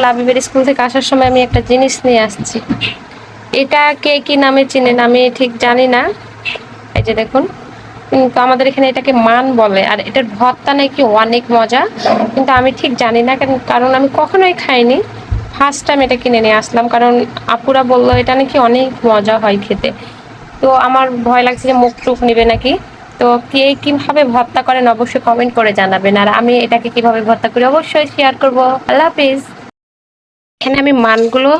লাবিবের school থেকে আসার সময় আমি একটা জিনিস নিয়ে আসছি। এটা কে কি নামে চিনেন আমি ঠিক জানি না। এই যে দেখুন, কিন্তু আমাদের এখানে এটাকে মান বলে, আর এটার ভর্তা নাকি অনেক মজা, কিন্তু আমি ঠিক জানি না কারণ আমি কখনোই খাইনি। ফার্স্ট টাইম এটা কিনে নিয়ে আসলাম, কারণ আপুরা বললো এটা নাকি অনেক মজা হয় খেতে। তো আমার ভয় লাগছে যে মুখ টুক নিবে নাকি। তো কে কিভাবে ভর্তা করেন অবশ্যই কমেন্ট করে জানাবেন, আর আমি এটাকে কিভাবে ভর্তা করি অবশ্যই শেয়ার করব। আল্লাহ হাফিজ। এখানে আমি মানগুলো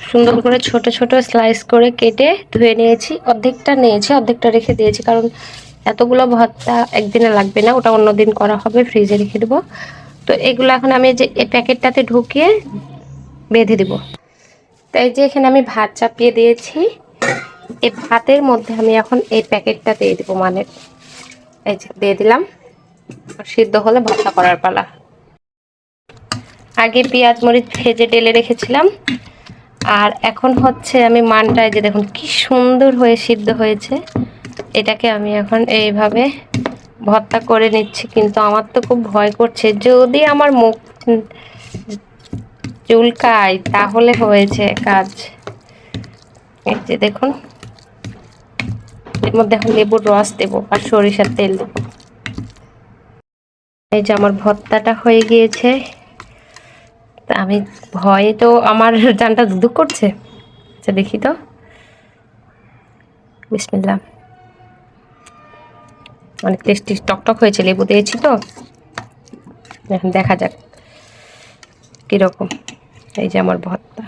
সুন্দর করে ছোট ছোট স্লাইস করে কেটে ধুয়ে নিয়েছি। অর্ধেকটা নিয়েছি, অর্ধেকটা রেখে দিয়েছি, কারণ এতগুলো ভর্তা একদিনে লাগবে না, ওটা অন্যদিন করা হবে, ফ্রিজে রেখে দেবো। তো এগুলো এখন আমি যে এই প্যাকেটটাতে ঢুকিয়ে বেঁধে দিব। তাই যে এখানে আমি ভাত চাপিয়ে দিয়েছি, এই ভাতের মধ্যে আমি এখন এই প্যাকেটটা দিয়ে দেবো মানের। এই যে দিয়ে দিলাম, সিদ্ধ হলে ভর্তা করার পালা। আগে পেঁয়াজ মরিচ ভেজে ঢেলে রেখেছিলাম, আর এখন হচ্ছে আমি মানটায় যে দেখুন কি সুন্দর হয়ে সিদ্ধ হয়েছে, এটাকে আমি এখন এইভাবে ভর্তা করে নিচ্ছি। কিন্তু আমার তো খুব ভয় করছে, যদি আমার মুখ চুলকায় তাহলে হয়েছে কাজ। এই যে দেখুন, এর মধ্যে এখন লেবুর রস দেবো আর সরিষার তেল দেবো। এই যে আমার ভর্তাটা হয়ে গিয়েছে। তা আমি ভয়ে তো আমার জানটা দুদুক করছে। আচ্ছা দেখি তো, বিসমিল্লাহ। অনেক টেস্টি টকটক হয়েছে, লেবু দিয়েছি তো। এখন দেখা যাক কিরকম। এই যে আমার ভর্তা।